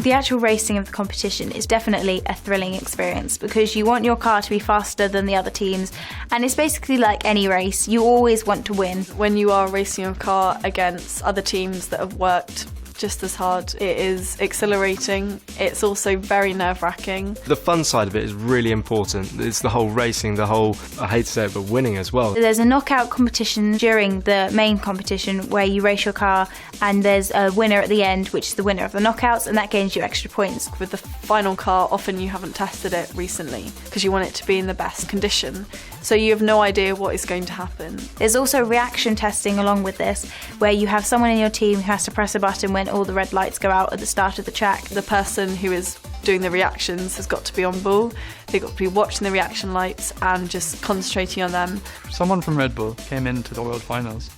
The actual racing of the competition is definitely a thrilling experience because you want your car to be faster than the other teams, and it's basically like any race. You always want to win. When you are racing your car against other teams that have worked just as hard, it is exhilarating. It's also very nerve-wracking. The fun side of it is really important. It's the whole racing, the whole, I hate to say it, but winning as well. There's a knockout competition during the main competition where you race your car, and there's a winner at the end, which is the winner of the knockouts, and that gains you extra points. With the final car, often you haven't tested it recently because you want it to be in the best condition, so you have no idea what is going to happen. There's also reaction testing along with this, where you have someone in your team who has to press a button when all the red lights go out at the start of the track. The person who is doing the reactions has got to be on ball. They've got to be watching the reaction lights and just concentrating on them. Someone from Red Bull came into the World Finals,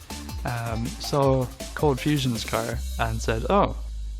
saw Cold Fusion's car and said, "Oh,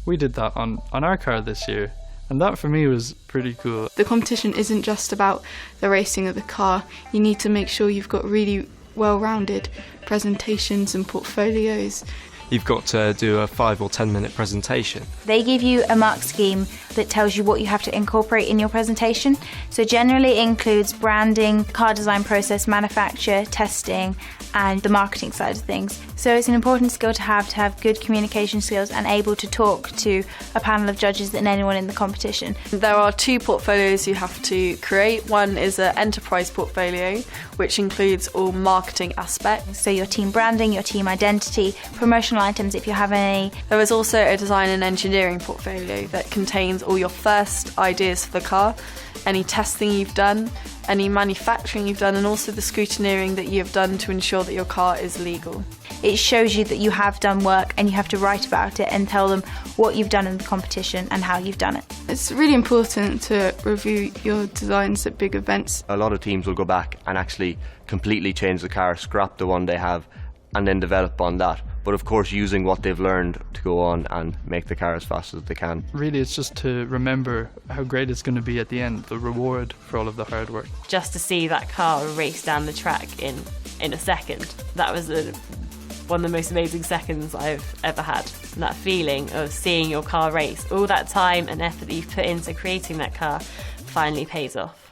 we did that on our car this year." And that for me was pretty cool. The competition isn't just about the racing of the car. You need to make sure you've got really well-rounded presentations and portfolios. You've got to do a 5 or 10 minute presentation. They give you a mark scheme that tells you what you have to incorporate in your presentation. So generally it includes branding, car design process, manufacture, testing, and the marketing side of things. So it's an important skill to have good communication skills and able to talk to a panel of judges and anyone in the competition. There are 2 portfolios you have to create. One is an enterprise portfolio, which includes all marketing aspects. So your team branding, your team identity, promotional items if you have any. There is also a design and engineering portfolio that contains all your first ideas for the car, any testing you've done, any manufacturing you've done, and also the scrutineering that you have done to ensure that your car is legal. It shows you that you have done work, and you have to write about it and tell them what you've done in the competition and how you've done it. It's really important to review your designs at big events. A lot of teams will go back and actually completely change the car, scrap the one they have, and then develop on that. But of course using what they've learned to go on and make the car as fast as they can. Really, it's just to remember how great it's going to be at the end, the reward for all of the hard work. Just to see that car race down the track in a second, that was one of the most amazing seconds I've ever had. And that feeling of seeing your car race, all that time and effort that you've put into creating that car finally pays off.